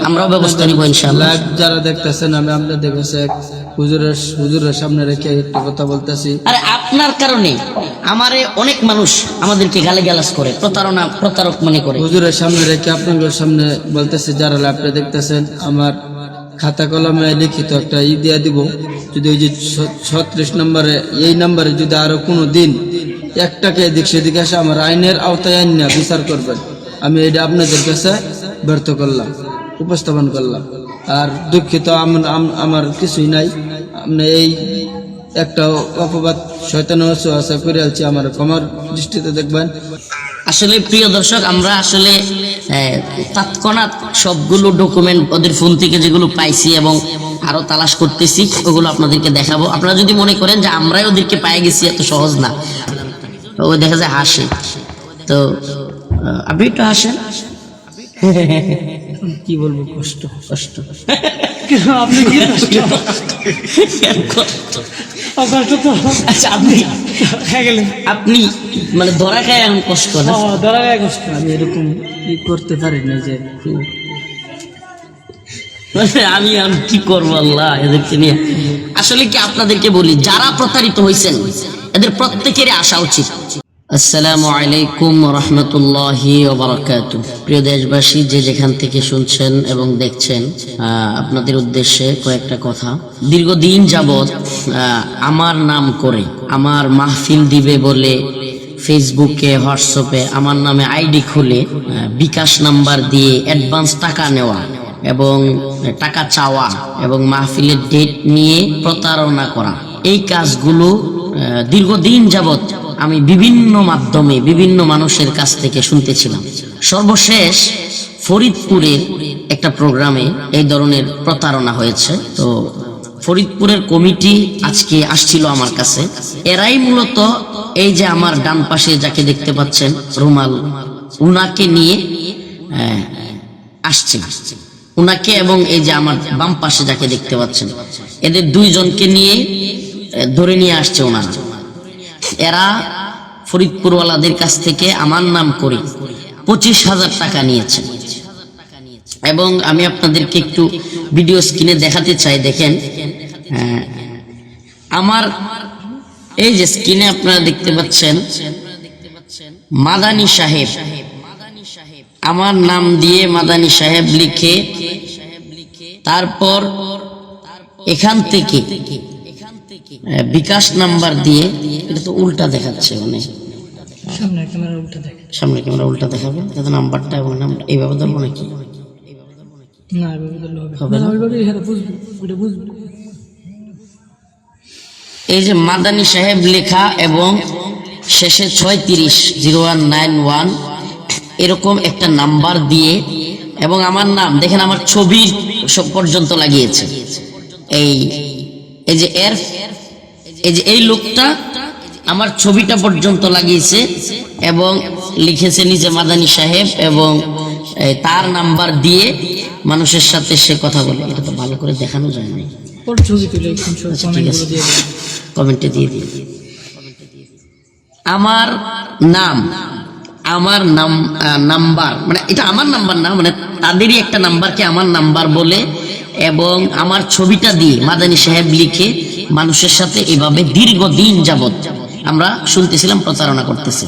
আমরাও ব্যবস্থা নিব ইনশাআল্লাহ। লাইভ যারা দেখতেছেন, আমি আপনাদের কাছে হুজুরের সামনে রেখে একটা কথা বলতেছি। আরে আপনার কারণে আমারে অনেক মানুষ আমাদেরকে গালিগালাজ করে, প্রতারক মনে করে। হুজুরের সামনে রেখে আপনাদের সামনে বলতেছি, যারা লাইভটা দেখতেছেন, আমার খাতা কলমে লিখিত একটা দিয়া দিব। যদি ওই যে 36 নম্বরে, এই নম্বরে যদি আরো কোনো দিন একটাকে এদিক সেদিক আসে, আমার আইনের আওতায় আইন না বিচার করবেন। আমি এটা আপনাদের কাছে ব্যর্থ করলাম, উপস্থাপন করলাম। আর দুঃখিত, আমার কিছুই নাই। আপনি এই একটা অপবাদ শয়তানের ওয়াসওয়াসা করে আলছি, আমার ক্ষমার দৃষ্টিতে দেখবেন। আসলে প্রিয় দর্শক, আমরা আসলে তৎক্ষণাৎ সবগুলো ডকুমেন্ট ওদের ফোন থেকে যেগুলো পাইছি এবং আরো তালাশ করতেছি, ওগুলো আপনাদেরকে দেখাবো। আপনারা যদি মনে করেন যে আমরাই ওদেরকে পেয়ে গেছি, এত সহজ না। ও দেখা যায় হাসে, তো আপনি একটু হাসেন। কি বলবো, কষ্ট কষ্ট। আপনি কি আপনি মানে ধরা খায় এমন কষ্ট না? আমি এরকম কি করতে পারি না যে আমি কি করবো আল্লাহ এদেরকে নিয়ে। আসলে কি আপনাদেরকে বলি, যারা প্রতারিত হয়েছেন এদের প্রত্যেকেরই আসা উচিত। আসসালামু আলাইকুম রহমতুল্লাহি ওয়া বারাকাতুহু। প্রিয় দেশবাসী, যে যেখান থেকে শুনছেন এবং দেখছেন, আপনাদের উদ্দেশ্যে কয়েকটা কথা। দীর্ঘদিন যাবৎ আমার নাম করে আমার মাহফিল দিবে বলে ফেসবুকে, হোয়াটসঅ্যাপে আমার নামে আইডি খুলে বিকাশ নাম্বার দিয়ে অ্যাডভান্স টাকা নেওয়া এবং টাকা চাওয়া এবং মাহফিলের ডেট নিয়ে প্রতারণা করা, এই কাজগুলো দীর্ঘদিন যাবৎ আমি বিভিন্ন মাধ্যমে বিভিন্ন মানুষের কাছ থেকে শুনতেছিলাম। সর্বশেষ ফরিদপুরের একটা প্রোগ্রামে এই ধরনের প্রতারণা হয়েছে। তো ফরিদপুরের কমিটি আজকে আসছিল আমার কাছে। এরাই মূলত এই যে আমার ডান পাশে যাকে দেখতে পাচ্ছেন রুমাল, উনাকে নিয়ে আসছে, উনাকে, এবং এই যে আমার বাম পাশে যাকে দেখতে পাচ্ছেন, এদের দুইজনকে নিয়ে ধরে নিয়ে আসছে ওনারা। এরা ফরিদপুরওয়ালাদের কাছ থেকে আমার নাম করে 25,000 টাকা নিয়েছে। এবং আমি আপনাদেরকে একটু ভিডিও স্ক্রিনে দেখাতে চাই, দেখেন। আমার এই যে স্ক্রিনে আপনারা দেখতে পাচ্ছেন মাদানী সাহেব, আমার নাম দিয়ে মাদানী সাহেব লিখে, তারপর এখান থেকে বিকাশ নাম্বার দিয়ে, এটা তো উল্টা দেখাচ্ছে, মানে সামনের ক্যামেরা উল্টা দেখাবে, তাতে নাম্বারটা এবং নাম্বার এইভাবে ধরবো নাকি? এই যে মাদানী সাহেব লেখা এবং শেষে 360191 এরকম একটা নাম্বার দিয়ে, এবং আমার নাম দেখেন, আমার ছবি সব পর্যন্ত লাগিয়েছে। এই যে এই লোকটা আমার ছবিটা পর্যন্ত লাগিয়েছে এবং লিখেছে নিজে মাদানী সাহেব, এবং তার নাম্বার দিয়ে মানুষের সাথে সে কথা বলে। এটা তো ভালো করে দেখানো যায় না, কমেন্টে দিয়ে দিই। আমার নাম্বার, মানে এটা আমার নাম্বার না, মানে তাদেরই একটা নাম্বারকে আমার নাম্বার বলে এবং আমার ছবিটা দিয়ে মাদানী সাহেব লিখে মানুষের সাথে এভাবে দীর্ঘদিন যাবৎ আমরা শুনতেছিলাম প্রতারণা করতেছে।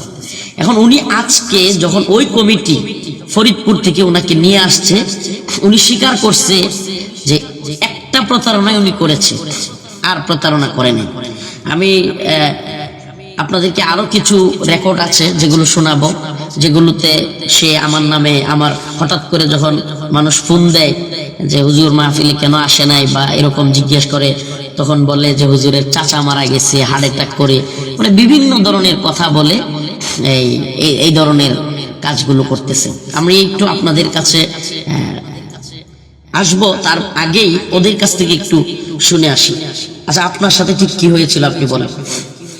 এখন উনি আজকে যখন ওই কমিটি ফরিদপুর থেকে ওনাকে নিয়ে আসছে, উনি স্বীকার করছে যে একটা প্রতারণাই উনি করেছে, আর প্রতারণা করেনি। আমি আপনাদেরকে আরো কিছু রেকর্ড আছে যেগুলো শোনাবো, যেগুলোতে সে আমার নামে, আমার হঠাৎ করে যখন মানুষ ফোন দেয় যে হুজুর মাহফিলে কেন আসে নাই বা এরকম জিজ্ঞেস করে, তখন বলে যে হুজুরের চাচা মারা গেছে হার্ট অ্যাটাক করে, মানে বিভিন্ন ধরনের কথা বলে এই ধরনের কাজগুলো করতেছে। আমি একটু আপনাদের কাছে আসবো, তার আগেই ওদের কাছ থেকে একটু শুনে আসি। আচ্ছা, আপনার সাথে ঠিক কি হয়েছিল আপনি বলেন।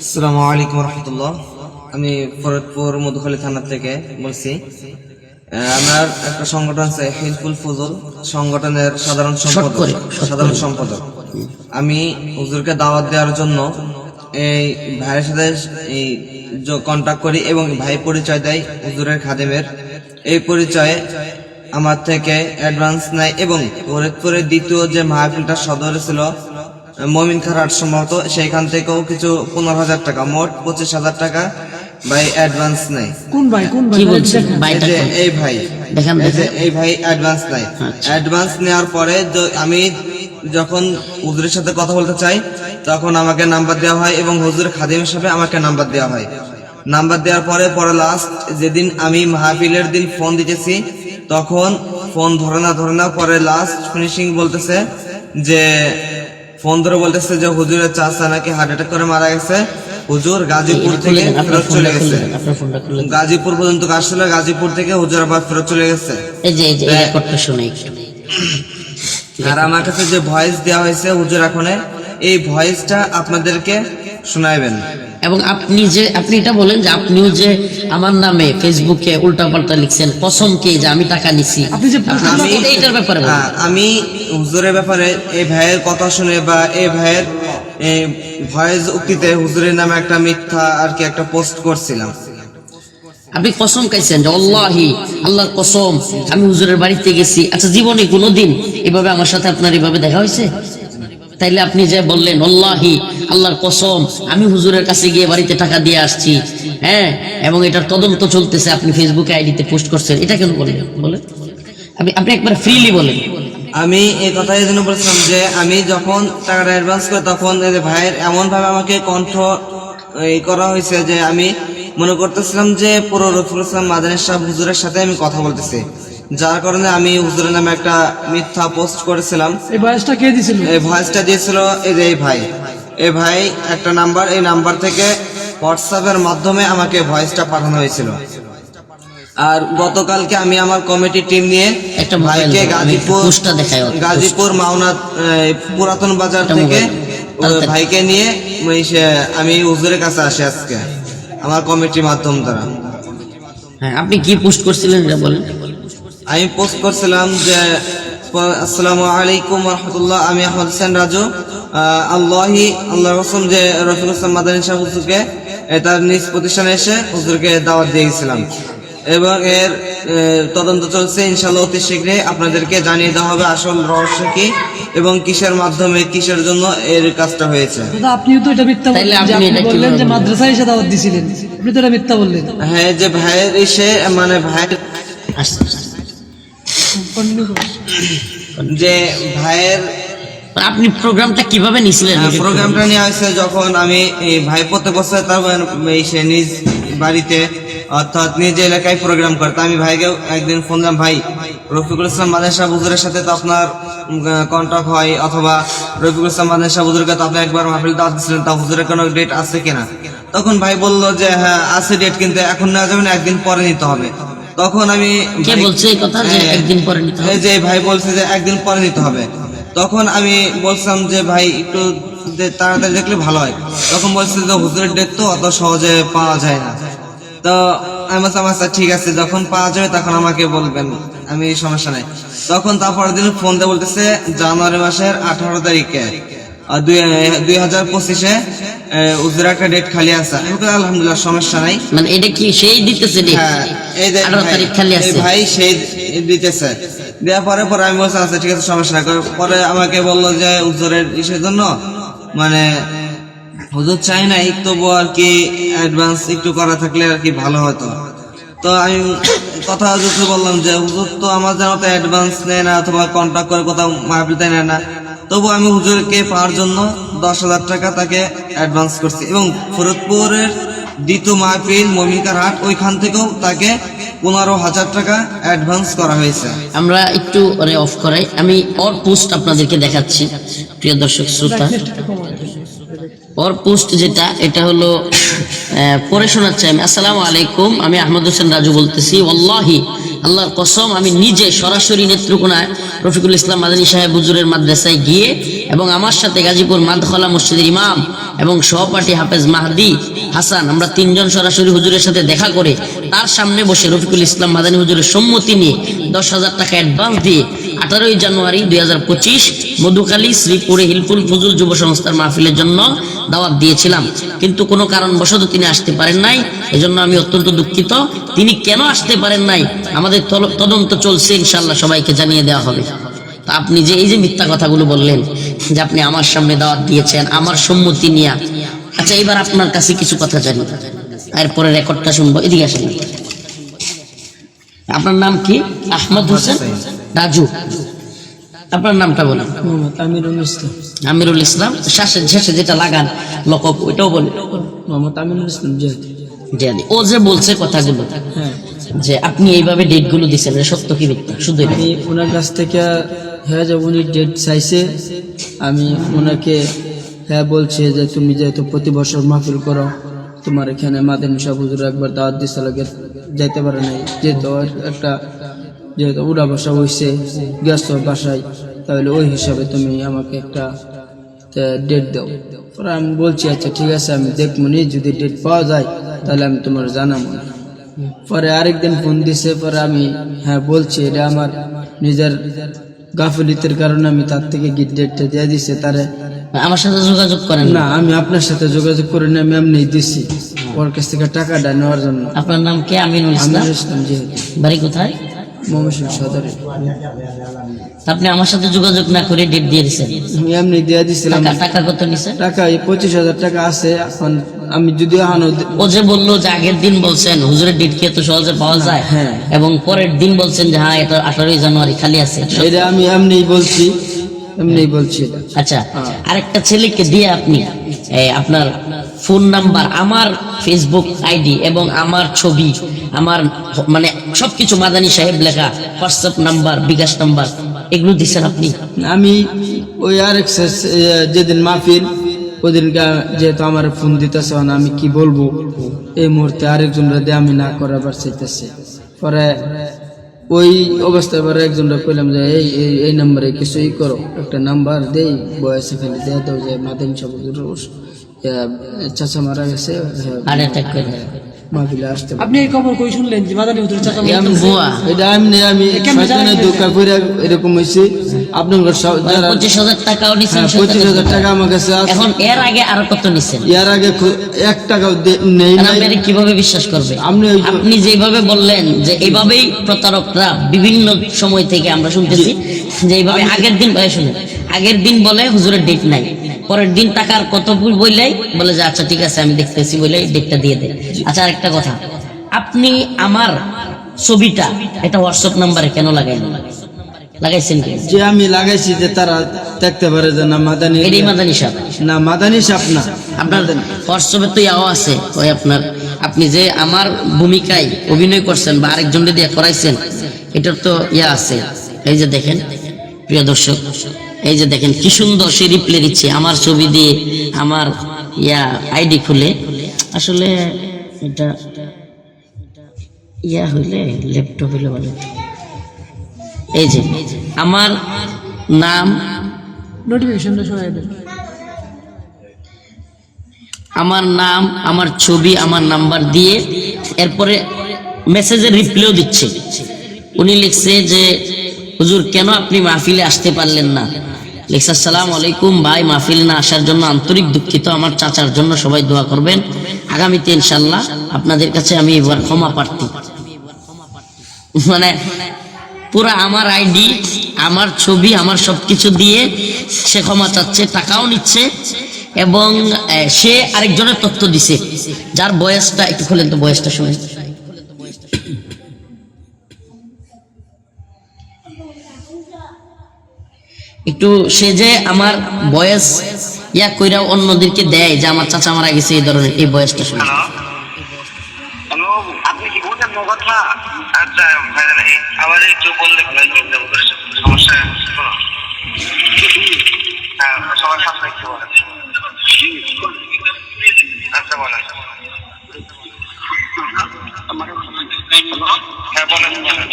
আসসালামু আলাইকুম রহমতুল্লাহ। আমি ফরিদপুর মধুখালী থানা থেকে বলছি। আমার একটা সংগঠন আছে হিলফুল ফুজুল, সংগঠনের সাধারণ সম্পাদক। আমি হুজুরকে দাওয়াত দেওয়ার জন্য এই ভাইয়ের সাথে এই কন্ট্যাক্ট করি এবং ভাই পরিচয় দেয় হুজুরের খাদেমের। এই পরিচয়ে আমার থেকে অ্যাডভান্স নেয় এবং ফরিদপুরের দ্বিতীয় যে মাহফিলটা সদরে ছিল মমিন খারাট সম্ভবত, সেইখান থেকেও কিছু 15,000 টাকা, মোট 25,000 টাকা ভাই অ্যাডভান্স নেয়। কোন ভাই কি বলছেন ভাইটা এই যে কোন? এই ভাই, দেখান এই যে দেখান। এই ভাই অ্যাডভান্স নেয়। অ্যাডভান্স নেওয়ার পরে আমি যখন হুজুরের সাথে কথা বলতে চাই তখন আমাকে নাম্বার দেওয়া হয় এবং হুজুর খাদিম হিসেবে আমাকে নাম্বার দেওয়া হয়। নাম্বার দেওয়ার পরে লাস্ট যেদিন আমি মাহফিলের দিন ফোন দিতেছি তখন ফোন ধরে না, পরে লাস্ট ফিনিশিং বলতেছে যে ফোন ধরে বলতেছে যে হুজুরের চাচা নাকি হার্ট অ্যাটাক করে মারা গেছে, হুজুর গাজীপুর থেকে ফেরত চলে গেছে। আপনার ফোনটা খুলে দেন। গাজীপুর পর্যন্ত আসছিল, গাজীপুর থেকে হুজুর আবার ফেরত চলে গেছে। এই যে এই রেকর্ডটা শুনে একটু। আর আমার কাছে যে ভয়েস দেওয়া হয়েছে হুজুর এখন, এই ভয়েসটা আপনাদেরকে শোনাবেন। এবং আপনি এটা বলেন যে আপনিও যে আমার নামে ফেসবুকে উল্টাপাল্টা লিখছেন, কসম কে যে আমি টাকা নিছি, আপনি যে আমি এইটার ব্যাপারে বলেন। আমি হুজুরের ব্যাপারে এই ভাইয়ের কথা শুনে বা এই ভাইয়ের ভয়েস উক্তিতে হুজুরের নামে একটা মিথ্যা আর কি একটা পোস্ট করছিলাম। আপনি কসম খাইছেন যে আল্লাহি, আল্লাহর কসম আমি হুজুরের বাড়িতে গেছি। আচ্ছা, জীবনে কোনোদিন এভাবে আমার সাথে আপনার এভাবে দেখা হয়েছে? তাইলে আপনি যে বললেন আল্লাহি, আল্লাহর কসম আমি হুজুরের কাছে গিয়ে বাড়িতে টাকা দিয়ে আসছি, হ্যাঁ, এবং এটার তদন্ত চলতেছে, আপনি ফেসবুকে আইডিতে পোস্ট করছেন, এটা কেন বলেন? বলেন আপনি একবার ফ্রিলি বলেন। আমি এই কথা এই জন্য বলছিলাম যে আমি যখন টাকাটা অ্যাডভান্স করি তখন এই যে ভাইয়ের এমন ভাবে আমাকে কণ্ঠ করা হয়েছে যে আমি মনে করতেছিলাম যে পুরো রফিকুল ইসলাম মাদানী সাহেব হুজুরের সাথে আমি কথা বলতেছি, যার কারণে আমি হুজুরের নামে একটা মিথ্যা পোস্ট করেছিলাম। এই বয়সটা কে দিছিল? এই ভয়েসটা দিয়েছিল এই যে এই ভাই একটা নাম্বার, এই নাম্বার থেকে হোয়াটসঅ্যাপের মাধ্যমে আমাকে ভয়েসটা পাঠানো হয়েছিল। আর গতকালকে আমি আমার কমিটি টিম নিয়ে একটা ভাইকে গাজীপুর মাওনা পুরাতন বাজার থেকে ভাইকে নিয়ে আমি হুজুরের কাছে আসি আজকে আমার কমিটির মাধ্যম দ্বারা। হ্যাঁ, আপনি কি পোস্ট করছিলেন এটা বলেন। আমি পোস্ট করছিলাম যে আসসালামু আলাইকুম রহমতুল্লাহ, আমি আহমদ হোসেন রাজু আল্লাহ রসম যে রফিকুল ইসলাম মাদানী সাহেব হুজুরকে তার নিজ প্রতিষ্ঠানে এসে হুজুরকে দাওয়াত দিয়ে গেছিলাম এবং এর তদন্ত চলছে। ইনশাআল্লাহ অতি শীঘ্রই আপনাদেরকে জানিয়ে দেওয়া হবে আসল রহস্য কি এবং কিসের মাধ্যমে কিসের জন্য এর কাজটা হয়েছে। দাদা আপনিও তো এটা মিথ্যা তাইলে বললেন, যে আপনি আপনি এটা বললেন যে কিভাবে মাদ্রাসায় এসে দাওয়াত দিছিলেন, আপনি তো এটা মিথ্যা বললেন। হ্যাঁ, যে ভাইয়ের এসে মানে ভাইয়ের Continue করুন। যে ভাইয়ের আপনি প্রোগ্রামটা কিভাবে নিছিলেন? প্রোগ্রামটা নেওয়া হয়েছে যখন আমি এই ভাই প্রত্যেক বছর তার সে নিজ বাড়িতে অর্থাৎ নিজ এলাকায় প্রোগ্রাম করে। আমি ভাইকে একদিন ফোন দিলাম, ভাই রফিকুল ইসলাম মাদানী সাহেব হুজুরের সাথে তো আপনার কন্ট্যাক্ট হয়, অথবা রফিকুল ইসলাম মাদানী সাহেব হুজুরকে তো আপনি একবার মাহফিল দাওয়াত দিয়েছিলেন, তা হুজুরের কোনো ডেট আছে কিনা? তখন ভাই বললো যে হ্যাঁ আছে ডেট, কিন্তু এখন নেওয়া যাবে না, একদিন পরে নিতে হবে। তখন আমি কে বলছে এই কথা যে একদিন পরে নিতে হবে? এই যে ভাই বলছে যে একদিন পরে নিতে হবে। তখন আমি বলছিলাম যে ভাই একটু তাড়াতাড়ি দেখলে ভালো হয়। তখন বলছে যে হুজুরের ডেট তো অত সহজে পাওয়া যায় না। তো আমি বললাম আচ্ছা ঠিক আছে, যখন পাওয়া যাবে তখন আমাকে বলবেন, আমি সমস্যা নাই। তখন তারপরের দিন ফোন দিয়ে বলতেছে জানুয়ারি মাসের 18 তারিখে 2025-এ হুজুরের একটা ডেট খালি আছে। আমি বললাম আলহামদুলিল্লাহ সমস্যা নাই। মানে এটা কি সেই দিতেছে ডেট? হ্যাঁ, এই যে 18 তারিখ খালি আছে। ভাই সেই দিতেছে। দেওয়ার পরে আমি বলছি আচ্ছা ঠিক আছে সমস্যা নাই। পরে আমাকে বললো যে হুজুরের ইসের জন্য মানে হুজুর চাই না তবু আর কি অ্যাডভান্স একটু করা থাকলে আর কি ভালো হতো। তো আমি কথা হুজুরকে বললাম যে হুজুর তো আমার যেন তো অ্যাডভান্স নেয় না অথবা কন্ট্যাক্ট করে কোথাও মাহফিলতে নেয় না, তবু আমি হুজুরকে পাওয়ার জন্য 10,000 টাকা তাকে অ্যাডভান্স করছি এবং ফরিদপুরের দ্বিতীয় মাহফিল মমিনকার হাট ওইখান থেকেও তাকে 15,000 টাকা অ্যাডভান্স করা হয়েছে। আমরা একটু অফ করাই, আমি ওর পোস্ট আপনাদেরকে দেখাচ্ছি প্রিয় দর্শক শ্রোতা। ওর পোস্ট যেটা, এটা হলো পড়ে শোনাচ্ছি আমি। আসসালামু আলাইকুম, আমি আহমদ হোসেন রাজু বলতেছি। ওয়াল্লাহি, আল্লাহর কসম আমি নিজে সরাসরি নেত্রকোনায় রফিকুল ইসলাম মাদানী সাহেব হুজুরের মাদ্রাসায় গিয়ে এবং আমার সাথে গাজীপুর মাদখলা মসজিদের ইমাম এবং সহপাঠী হাফেজ মাহদি হাসান, আমরা তিনজন সরাসরি হুজুরের সাথে দেখা করে তার সামনে বসে রফিকুল ইসলাম মাদানী হুজুরের সম্মতি নিয়ে 10,000 টাকা অ্যাডভান্স দিয়ে 18 জানুয়ারি 2025 মধুখালী শ্রীপুরে হিলফুল ফজল যুব সংস্থার মাহফিলের জন্য দাওয়াত দিয়েছিলাম, কিন্তু কোনো কারণবশত তিনি আসতে পারেন নাই। এজন্য আমি অত্যন্ত দুঃখিত। তিনি কেন আসতে পারেন নাই আমাদের তদন্ত চলছে, ইনশাআল্লাহ সবাইকে জানিয়ে দেওয়া হবে। তা আপনি যে এই যে মিথ্যা কথাগুলো বললেন যে আপনি আমার সামনে দাওয়াত দিয়েছেন আমার সম্মতি নিয়ে, আচ্ছা এবার আপনার কাছে কিছু কথা জানি, এরপরে রেকর্ডটা শুনবো। এদিকে আসেন। আপনার নাম কি? আহমদ হোসেন রাজু। আপনার নামটা বলেন। মোহাম্মদ আমিরুল ইসলাম। আমিরুল ইসলাম। শেষে যেটা লাগান লকব ওইটাও বলেন। মোহাম্মদ আমিরুল ইসলাম জিহাদি। জিহাদি। ও যে বলছে কথাগুলো হ্যাঁ, যে আপনি এইভাবে ডেট গুলো দিচ্ছেন, সত্য কি মিথ্যা? শুধু এটা। আমি ওনার কাছ থেকে হ্যাঁ যে উনি ডেট চাইছে, আমি ওনাকে হ্যাঁ বলছি যে তুমি যেহেতু প্রতি বছর মাহফিল করো, তোমার এখানে মাদানী সাহেব হুজুর একবার দাওয়াত দিছে লাগে যাইতে পারে নাই, যেহেতু উড়া বসা হয়েছে ব্যস্ত বাসায়, তাহলে ওই হিসাবে তুমি আমাকে একটা ডেট দাও। পরে আমি বলছি আচ্ছা ঠিক আছে, আমি দেখবো নি, যদি ডেট পাওয়া যায় তাহলে আমি তোমার জানাবো। পরে আরেকদিন ফোন দিছে, পরে আমি হ্যাঁ বলছি, এটা আমার নিজের গাফিলতির কারণে আমি তার থেকে ডেটটা দিয়ে দিছে তারে। আমার সাথে যোগাযোগ করেন না, আমি আপনার সাথে যোগাযোগ করে না, আমি এমনি দিছি ওর কাছ থেকে টাকাটা নেওয়ার জন্য। আপনার নাম কি? আমিনুল ইসলাম। আমিরুল ইসলাম জিহাদি। বাড়ি কোথায়? ময়মনসিংহ সদরে। আপনি আমার সাথে যোগাযোগ না করে ডেট দিয়ে দিচ্ছেন? আমি এমনি দিয়ে দিছিলাম। টাকা কত নিছে? টাকা এই 25,000 টাকা আছে। এখন আমি যদি ও যে বললো যে আগের দিন বলছেন হুজুরের ডেট কি এত সহজে পাওয়া যায়, হ্যাঁ, এবং পরের দিন বলছেন যে হ্যাঁ এটা 18 জানুয়ারি খালি আছে, এটা আমি এমনিই বলছি, এমনিই বলছি। আচ্ছা, আরেকটা ছেলেকে দিয়ে আপনি আপনার ফোন নাম্বার, আমার ফেসবুক আইডি এবং আমার ছবি, আমার মানে সবকিছু মাদানী সাহেব লেখা, হোয়াটসঅ্যাপ নাম্বার, বিকাশ নাম্বার, এগুলো দিচ্ছেন আপনি? আমি ওই আরেক যেদিন মাহফিল ওদিনকে যেহেতু আমার ফোন দিতেছে, আমি কি বলবো এই মুহূর্তে আরেকজন দিয়ে আমি না করাবার চাইতেছি। পরে ওই অবস্থায় পরে একজনরা কইলাম যে এই নাম্বারে কিছুই করো, একটা নাম্বার দেই বয়সে খালি দিয়ে দাও যে মাদানী সাহেব চাচা মারা গেছে, হার্ট অ্যাটাক করে মাহফিলে আসতে। আপনি এই খবর কই শুনলেন যে মাদানী হুজুর চাচা ভুয়া? এটা আমি শয়তানের ধোঁকা করে এরকম হইছে। আপনার 25,000 টাকাও নিছেন? 25,000 টাকা আমার কাছে আছে। এখন এর আগে আরো কত নিছেন? এর আগে 1 টাকাও নেই নাই। আপনি কিভাবে বিশ্বাস করবে? আপনি যেভাবে বললেন যে এইভাবেই প্রতারকরা বিভিন্ন সময় থেকে আমরা শুনতেছি যে এইভাবে আগের দিন শুনেন, আগের দিন বলে হুজুরের ডেট নাই, পরের দিন টাকার কত বললেই বলে যে আচ্ছা ঠিক আছে আমি দেখতেছি বলে ডেটটা দিয়ে দেয়। আচ্ছা আরেকটা কথা, আপনি আমার ছবিটা এটা হোয়াটসঅ্যাপ নাম্বারে কেন লাগাইছেন কি? যে আমি লাগাইছি যে তারা দেখতে পারে যে না মাদানী, এটাই মাদানী সাহেব না, মাদানী সাহেব না। আপনার হোয়াটসঅ্যাপে তো ইয়াও আছে, ওই আপনি যে আমার ভূমিকায় অভিনয় করছেন বা আরেকজনকে দিয়ে করাইছেন, এটার তো ইয়া আছে। এই যে দেখেন প্রিয় দর্শক, এই যে দেখেন কি সুন্দর সে রিপ্লে দিচ্ছে আমার ছবি দিয়ে, আমার ইয়া আইডি খুলে। আসলে এটা ইয়া হইলে ল্যাপটপ হইলে ভালো। এই যে আমার নাম, নোটিফিকেশনটা সরাই দেন। আমার নাম, আমার ছবি, আমার নাম্বার দিয়ে এরপরে মেসেজের রিপ্লাইও দিচ্ছে। উনি লিখছে যে হুজুর কেন আপনি মাহফিলে আসতে পারলেন না? লিখছে আসসালামু আলাইকুম ভাই, মাহফিল না আসার জন্য আন্তরিক দুঃখিত, আমার চাচার জন্য সবাই দোয়া করবেন, আগামীতে ইনশাআল্লাহ আপনাদের কাছে আমি এবার ক্ষমা প্রার্থী। মানে পুরা আমার আইডি, আমার ছবি, আমার সবকিছু দিয়ে সে ক্ষমা চাচ্ছে, টাকাও নিচ্ছে, এবং সে আরেকজনের তথ্য দিছে যার বয়সটা একটু খুলেন তো, বয়সটা শুনেন। একটু সে যে আমার বয়স ইয়া কইরা অন্যদেরকে দেয় যে আমার চাচা মারা গেছে, এই ধরনের এই বয়সটা শুনে। হ্যালো, আপনি কি বলছেন কথা? আচ্ছা ভাইজান, আবার একটু বললে সমস্যা শোনো। হ্যাঁ, সবার সামনে একটু বলেন। আচ্ছা বলেন। হ্যাঁ বলেন বলেন,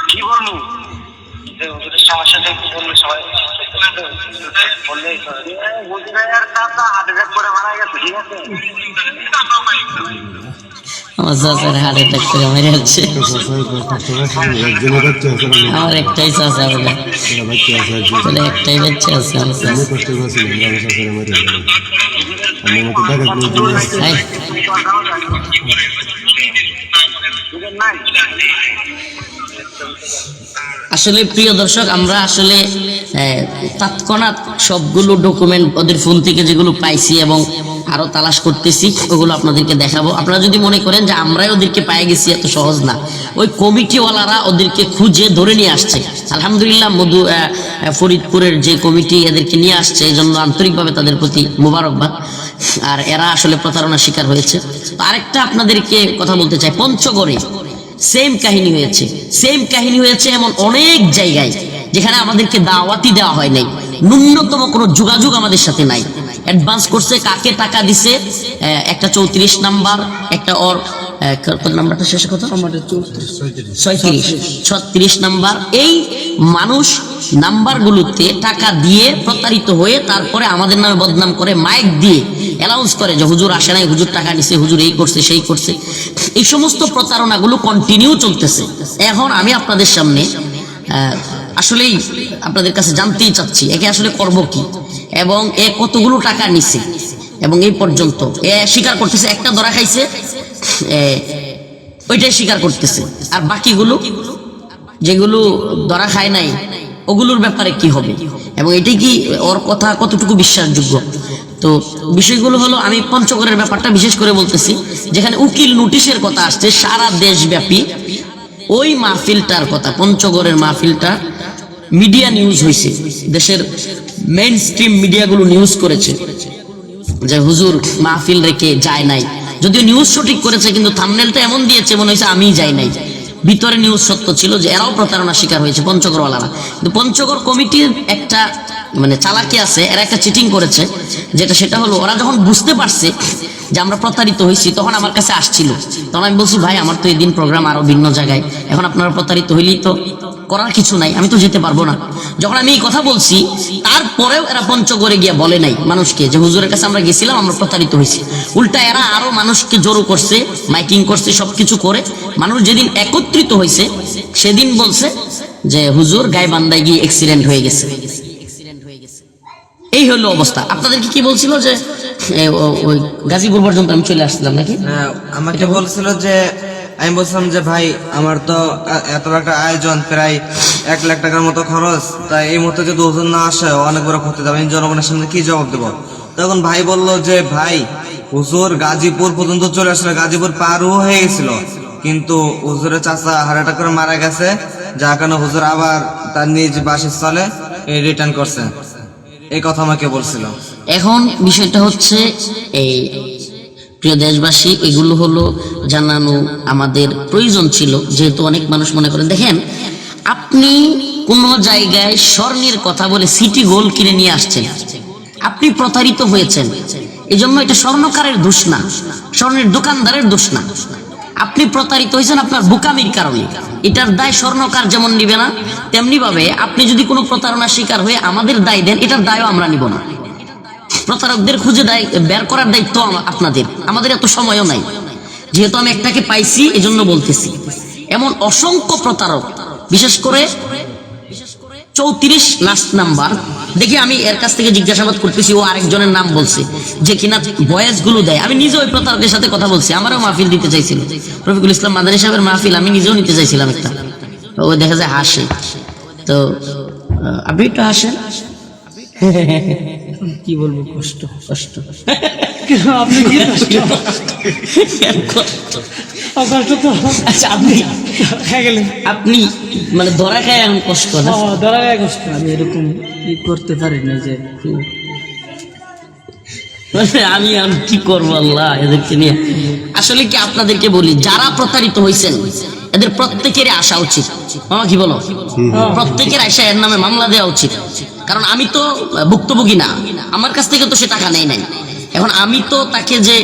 কি বলবো? সমস্যাটা একটু বললে সবাই বললেই বলছি না, আর হার্ট অ্যাটাক করে মারা গেছে, ঠিক আছে? আমার চাচার হার্ট অ্যাটাক করে মেরে যাচ্ছে। আমার একটাই চাচা বলে, তাহলে একটাই বাচ্চা আছে আমার চাচা। এই, আসলে প্রিয় দর্শক, আমরা আসলে তৎক্ষণাৎ সবগুলো ডকুমেন্ট ওদের ফোন থেকে যেগুলো পাইছি এবং আরো তালাশ করতেছি, ওগুলো আপনাদেরকে দেখাবো। আপনারা যদি মনে করেন যে আমরাই ওদেরকে পেয়ে গেছি, এত সহজ না। ওই কমিটিওয়ালারা ওদেরকে খুঁজে ধরে নিয়ে আসছে। আলহামদুলিল্লাহ, ফরিদপুরের যে কমিটি এদেরকে নিয়ে আসছে, এই জন্য আন্তরিকভাবে তাদের প্রতি মোবারকবাদ। আর এরা আসলে প্রতারণার শিকার হয়েছে। তো আরেকটা আপনাদেরকে কথা বলতে চাই, পঞ্চগড়ে সেম কাহিনী হয়েছে। সেম কাহিনী হয়েছে এমন অনেক জায়গায় যেখানে আমাদেরকে দাওয়াতি দেওয়া হয় নাই, ন্যূনতম কোনো যোগাযোগ আমাদের সাথে নাই। অ্যাডভান্স করছে, কাকে টাকা দিছে, একটা 34 নাম্বার, একটা ওর কত নাম্বারটা শেষ কত, 36 নাম্বার। এই মানুষ নাম্বারগুলোতে টাকা দিয়ে প্রতারিত হয়ে তারপরে আমাদের নামে বদনাম করে, মাইক দিয়ে অ্যানাউন্স করে যে হুজুর আসে নাই, হুজুর টাকা নিছে, হুজুর এই করছে সেই করছে। এই সমস্ত প্রতারণাগুলো কন্টিনিউ চলতেছে। এখন আমি আপনাদের সামনে আসলেই আপনাদের কাছে জানতেই চাচ্ছি, একে আসলে করব কি, এবং এ কতগুলো টাকা নিছে, এবং এই পর্যন্ত এ স্বীকার করতেছে। একটা ধরা খাইছে, ওইটাই স্বীকার করতেছে, আর বাকিগুলো যেগুলো ধরা খায় নাই ওগুলোর ব্যাপারে কি হবে, এবং এটাই কি ওর কথা কতটুকু বিশ্বাসযোগ্য। তো বিষয়গুলো হলো, আমি পঞ্চগড়ের ব্যাপারটা বিশেষ করে বলতেছি, যেখানে উকিল নোটিশের কথা আসছে সারা দেশব্যাপী। ওই মাহফিলটার কথা, পঞ্চগড়ের মাহফিলটা মিডিয়া নিউজ হয়েছে, দেশের মেইন স্ট্রিম মিডিয়াগুলো নিউজ করেছে যে হুজুর মাহফিল রেখে যায় নাই। যদিও নিউজ সঠিক করেছে, কিন্তু থাম্বনেলটা এমন দিয়েছে মনে হয়েছে আমি যাই নাই। ভিতরে নিউজ সত্য ছিল যে এরাও প্রতারণার শিকার হয়েছে পঞ্চগড়ওয়ালারা। কিন্তু পঞ্চগড় কমিটির একটা মানে চালাকি আছে, এরা একটা চিটিং করেছে, সেটা হলো ওরা যখন বুঝতে পারছে যে আমরা প্রতারিত হয়েছি, তখন আমার কাছে আসছিল। তখন আমি বলছি, ভাই আমার তো এই দিন প্রোগ্রাম আরো ভিন্ন জায়গায়, এখন আপনারা প্রতারিত হইলেই তো করার কিছু নাই, আমি তো যেতে পারবো না। যখন আমি এই কথা বলছি, তারপরেও এরা পঞ্চগড়ে গিয়ে বলে নাই মানুষকে যে হুজুরের কাছে আমরা গেছিলাম, আমরা প্রতারিত হয়েছি। উল্টা এরা আরো মানুষকে জড়ো করছে, মাইকিং করছে, সবকিছু করে মানুষ যেদিন একত্রিত হয়েছে সেদিন বলছে যে হুজুর গাইবান্ধায় গিয়ে অ্যাক্সিডেন্ট হয়ে গেছে। এই হলো অবস্থা। আপনাদেরকে কি বলছিল যে ওই গাজীপুর পর্যন্ত আমি চলে আসছিলাম নাকি? আমাকে বলছিল যে, আমি বলছিলাম যে ভাই আমার তো এত একটা আয়োজন, প্রায় 1 লাখ টাকার মতো খরচ, তাই এই মুহূর্তে যদি ওজন না আসে অনেক বড় ক্ষতি হবে, আমি জনগণের সামনে কি জবাব দেবো? তখন ভাই বলল যে ভাই হুজুর গাজীপুর পর্যন্ত চলে আসলে, গাজীপুর পারও হয়ে গেছিল, কিন্তু হুজুরের চাচা হার্ট অ্যাটাক করে মারা গেছে, যার কারণে হুজুর আবার তার নিজ বাসস্থলে রিটার্ন করছে। এই কথা আমাকে বলছিল। এখন বিষয়টা হচ্ছে, এই প্রিয় দেশবাসী, এগুলো হলো জানানো আমাদের প্রয়োজন ছিল, যেহেতু অনেক মানুষ মনে করেন, দেখেন আপনি কোন জায়গায় স্বর্ণের কথা বলে সিটি গোল্ড কিনে নিয়ে আসছেন, আপনি প্রতারিত হয়েছেন, এজন্য এটা স্বর্ণকারের দোষ না, স্বর্ণের দোকানদারের দোষ না। আপনি প্রতারিত হয়েছেন আপনার বোকামির কারণে, এটার দায় স্বর্ণকার যেমন নিবে না, তেমনি ভাবে আপনি যদি কোনো প্রতারণার শিকার হয়ে আমাদের দায় দেন, এটার দায়ও আমরা নিব না। প্রতারকদের খুঁজে দায় বের করার দায়িত্ব আপনাদের, আমাদের এত সময়ও নাই। যেহেতু আমি একটাকে পাইছি এজন্য বলতেছি। এমন অসংখ্য প্রতারক, বিশেষ করে 34 লাস্ট নাম্বার, দেখি আমি এর কাছ থেকে জিজ্ঞাসাবাদ করতেছি, ও আরেকজনের নাম বলছে যে কিনা ভয়েস গুলো দেয়। আমি নিজে ওই প্রতারকের সাথে কথা বলছি, আমারও মাহফিল দিতে চাইছিল, রফিকুল ইসলাম মাদানী সাহেবের মাহফিল আমি নিজেও নিতে চাইছিলাম একটা। ও দেখা যায় হাসে, তো আপনি একটু হাসেন। কি বলবো, কষ্ট কষ্ট। আপনি কি কষ্ট তো? আচ্ছা, আপনি খেয়ে গেলেন, আপনি মানে ধরা খায় এমন কষ্ট না? ধরা গায়ে কষ্ট। আমি এরকম ই করতে পারি না যে, আমি কি করবো আল্লাহ এদেরকে নিয়ে। আসলে কি আপনাদেরকে বলি, যারা প্রতারিত হয়েছেন এদের প্রত্যেকেরই আসা উচিত। মামা কি বলো? প্রত্যেকের আসা এর নামে মামলা দেওয়া উচিত। কারণ আমি তো ভুক্তভোগী না, আমার কাছ থেকে তো সে টাকা নেই নাই। এখন আমি তো তাকে যে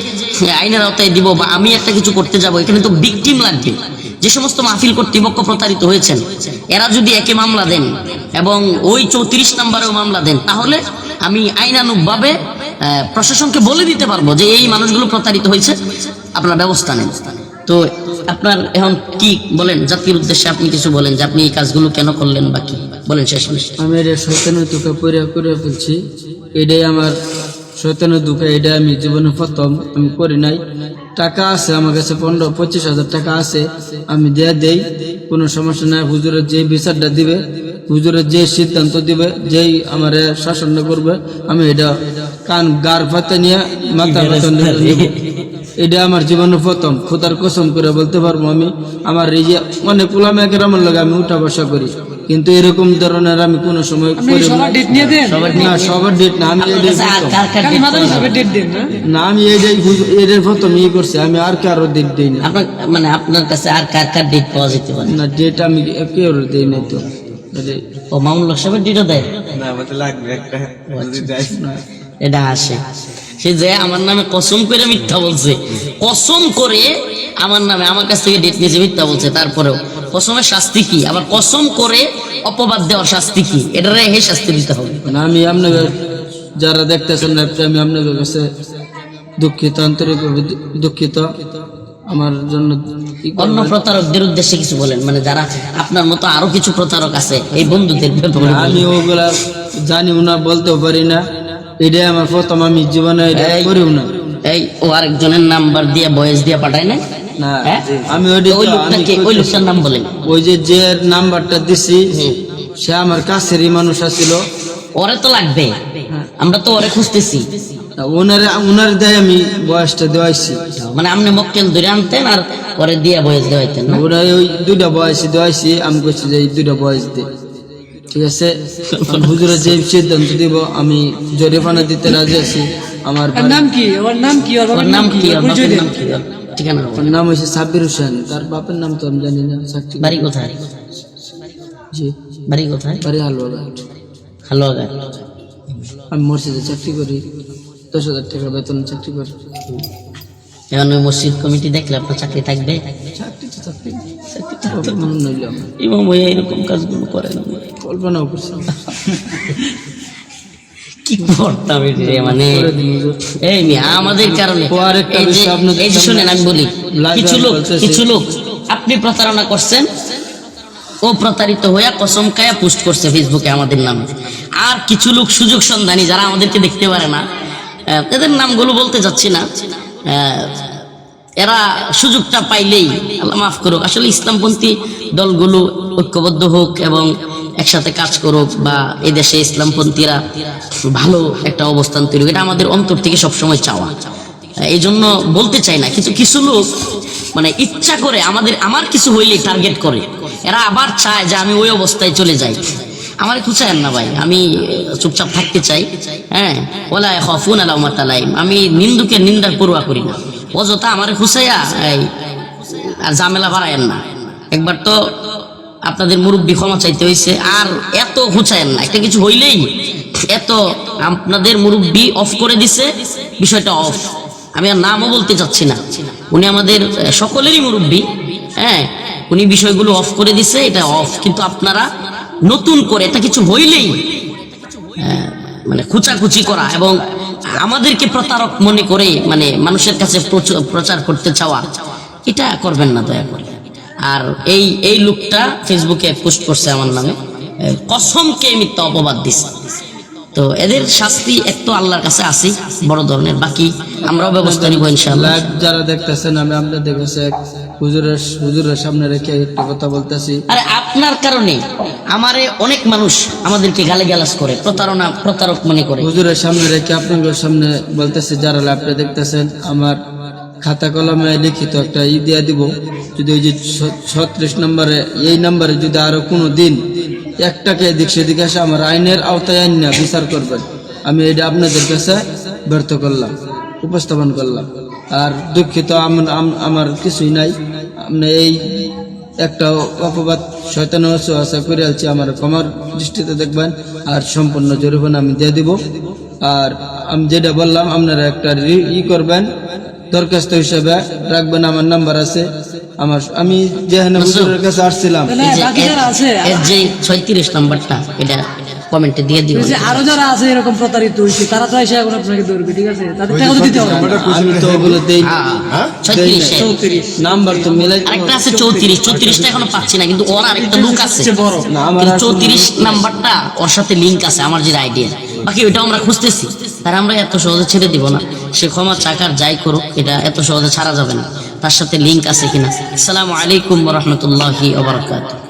আইনের আওতায় দিব বা আমি একটা কিছু করতে যাব, এখানে তো ভিকটিম লাগবে। যে সমস্ত মাহফিল কর্তৃপক্ষ প্রতারিত হয়েছেন, এরা যদি একে মামলা দেন এবং ওই 34 নাম্বারেও মামলা দেন, তাহলে আমি আইনানুগভাবে প্রশাসনকে বলে দিতে পারবো যে এই মানুষগুলো প্রতারিত হয়েছে, আপনারা ব্যবস্থা নেন। তো আপনার এখন কি বলেন, জাতির উদ্দেশ্যে আপনি কিছু বলেন যে আপনি এই কাজগুলো কেন করলেন বা কি বলেন শেষ। আমি এটা শয়তানের দুঃখে করে ফেলছি, এটাই আমার শয়তানের দুঃখে, এটা আমি জীবনে প্রথম আমি করি নাই। টাকা আছে আমার কাছে 15-25 হাজার টাকা আছে, আমি দেই, কোনো সমস্যা নাই। হুজুরের যে বিচারটা দিবে, হুজুরের যে সিদ্ধান্ত দিবে, যেই আমার শাসনটা করবে, আমি এটা গার পাতে নিয়ে মাথা এটা আমার জীবনের প্রথম। খোদার কসম করে বলতে পারবো আমি, আমার এই যে অনেক ওলামায়ে আমার লাগে আমি উঠা বসা করি, কিন্তু এরকম ধরনের আমি কোনো সময় করি সবার ডেট নিয়ে দেন না। সবার ডেট না, আমি কাল মাদার সবার ডেট দেন না, আমি এটাই প্রথম করছি। আমি আর কারো ডেট দিই না, আপনার মানে আপনার কাছে আর কার কার ডেট পাওয়া যেতে পারে না ডেট আমি কেউ দিই নাই তো। ও মামুন সাহেবের ডেটও দেয় না আমাদের লাগবে একটা যদি দেয়। এটা আসে সে যে আমার নামে কসম করে মিথ্যা বলছে, কসম করে আমার নামে আমার কাছ থেকে ডেট নিয়েছে মিথ্যা বলছে, তারপরেও কসমের শাস্তি কি, আবার কসম করে অপবাদ দেওয়ার শাস্তি কি, এটারে হে শাস্তি দিতে হবে। মানে আমি আপনাদের যারা দেখতেছেন আমি আপনাদের কাছে দুঃখিত, আন্তরিকভাবে দুঃখিত। আমার জন্য অন্য প্রতারকদের উদ্দেশ্যে কিছু বলেন, মানে যারা আপনার মতো আরো কিছু প্রতারক আছে এই বন্ধুদের ব্যাপারে আমি ওগুলা জানিও না, বলতেও পারি না, এটাই আমার প্রথম, আমি জীবনে এটা করিও না। এই ও আরেকজনের নাম্বার দিয়ে বয়েস দিয়ে পাঠায় না না হ্যাঁ? আমি ওই লোকটাকে, ওই লোকটার নাম বলেন। ওই যে নাম্বারটা দিছি সে আমার কাছেরই মানুষ আছিল, ওরে তো লাগবে, আমরা তো ওরে খুঁজতেছি। ওনার দেয় আমি বয়সটা দেওয়াইছি, মানে আপনি মক্কেল ধরে আনতেন আর পরে দিয়ে বয়স দেওয়াইতেন না? ওরা ওই 2টা বয়সী দেওয়াইছি, আমি বলছি যে এই 2টা বয়স দে, ঠিক আছে। হুজুরের যে সিদ্ধান্ত দিব আমি জরিমানা দিতে রাজি আছি। আমার নাম কি, ওর নাম কি, ওর ওর বাবার নাম কি, ওর পরিচয় বাপের দেন। নাম কি, ওর ঠিকানা বলেন। ওর নাম হয়েছে সাব্বির হোসেন, তার বাপের নাম তো আমি জানি না। বাড়ি কোথায়? জি, বাড়ি কোথায়? বাড়ি হালুয়াঘাট। হালুয়াঘাট। আমি মসজিদে চাকরি করি, 10,000 টাকা বেতন চাকরি করি। এখন ওই মসজিদ কমিটি দেখলে আপনার চাকরি থাকবে? চাকরি তো চাকরি, মনে নইল আমার, ইমাম ভাইয়া এরকম কাজগুলো করেন কল্পনাও করছি। কি করতাম এটা, মানে করে দিন হুজুর। এই মিয়া আমাদের কারণে ও আরেকটা এই যে- বিষয় আপনাদের এই যে সামনে শুনেন আমি বলি, live কিছু লোক বলতেছি। আপনি প্রতারণা করছেন, ও প্রতারিত হইয়া কসম খায়া পোস্ট করছে ফেসবুকে আমাদের নামে। আর কিছু লোক সুযোগ সন্ধানী যারা আমাদেরকে দেখতে পারে না, এদের নামগুলো বলতে যাচ্ছি না, এরা সুযোগটা পাইলেই, আল্লাহ মাফ করুক, আসলে ইসলামপন্থী দলগুলো ঐক্যবদ্ধ হোক এবং একসাথে কাজ করুক, বা এই দেশে ইসলামপন্থীরা ভালো একটা অবস্থান তৈরি হোক, এটা আমাদের অন্তর থেকে সবসময় চাওয়া। এই জন্য বলতে চাই না, কিছু কিছু লোক মানে ইচ্ছা করে আমার কিছু হইলে টার্গেট করে, এরা আবার চায় যে আমি ওই অবস্থায় চলে যাই। আমার খুঁচায়েন না ভাই, আমি চুপচাপ থাকতে চাই। হ্যাঁ, ওলা খাফুন লাউমাতা লাইম, আমি নিন্দুকের নিন্দার পরোয়া করি না। অযথা আমার খুঁচাইয়া এই আর ঝামেলা বাড়ায়েন না। একবার তো আপনাদের মুরব্বী ক্ষমা চাইতে হয়েছে, আর এত খুঁচায়েন না, একটা কিছু হইলেই এত আপনাদের মুরব্বী অফ করে দিছে, বিষয়টা অফ। আমি আর নামও বলতে চাচ্ছি না, উনি আমাদের সকলেরই মুরব্বী। হ্যাঁ, উনি বিষয়গুলো অফ করে দিছে, এটা অফ। কিন্তু আপনারা নতুন করে এটা কিছু হইলেই মানে খুচাখুচি করা এবং আমাদেরকে প্রতারক মনে করে মানে মানুষের কাছে প্রচার করতে চাওয়া, এটা করবেন না দয়া করে। আর এই লোকটা ফেসবুকে পোস্ট করছে আমার নামে, কসমকে মিথ্যা অপবাদ দিছে। তো এদের শাস্তি একটু আল্লাহর কাছে আসি বড় ধরনের, বাকি আমরাও ব্যবস্থা নিব ইনশাআল্লাহ। লাইভ যারা দেখতেছেন, আমি আপনাদের কাছে হুজুরের সামনে রেখে একটা কথা বলতেছি। আরে আপনার কারণে আমারে অনেক মানুষ আমাদেরকে গালিগালাজ করে, প্রতারক মনে করে। হুজুরের সামনে রেখে আপনাদের সামনে বলতেছি, যারা লাইভটা দেখতেছেন, আমার খাতা কলমে লিখিত একটা দিয়া দিব, যদি ওই যে 36 নম্বরে, এই নম্বরে যদি আরো কোনো দিন একটাকে এদিক সেদিকে আসে, আমার আইনের আওতায় আইন না বিচার করবেন। আমি এটা আপনাদের কাছে ব্যর্থ করলাম, উপস্থাপন করলাম। আর দুঃখিত, আমার কিছুই নাই। আপনি এই একটা অপবাদ শয়তানের ওয়াসওয়াসা করে আলছি, আমার ক্ষমার দৃষ্টিতে দেখবেন, আর সম্পূর্ণ জরিমানা আমি দিয়ে দিব। আর আমি যেটা বললাম আপনারা একটা করবেন, দরখাস্ত হিসেবে রাখবেন। আমার নাম্বার আছে, আমি যেখানে হুজুরের কাছে আসছিলাম, বাকি যারা আছে এর যে 36 নাম্বারটা, এটা কমেন্টে দিয়ে দিও। যে আরো যারা আছে এরকম প্রতারিত হয়েছে তারা তো এসে এখন আপনাকে ধরবে, ঠিক আছে? তাদের টাকা তো দিতে হবে। আমি তো ওগুলো দেই না। হ্যাঁ, 36 নাম্বার তো মিলাই আরেকটা আছে 34টা এখনো পাচ্ছি না, কিন্তু ওর আরেকটা লুক আছে। না, আমার কিন্তু আর 34 নাম্বারটা ওর সাথে লিংক আছে আমার যে আইডিয়া, বাকি ওইটাও আমরা খুঁজতেছি। তার আমরা এত সহজে ছেড়ে দিব না, সে ক্ষমা চাকার যাই করুক, এটা এত সহজে ছাড়া যাবে না। তার সাথে লিংক আছে কিনা। আসসালামু আলাইকুম ওয়া রাহমাতুল্লাহি ওয়া বারাকাতুহু।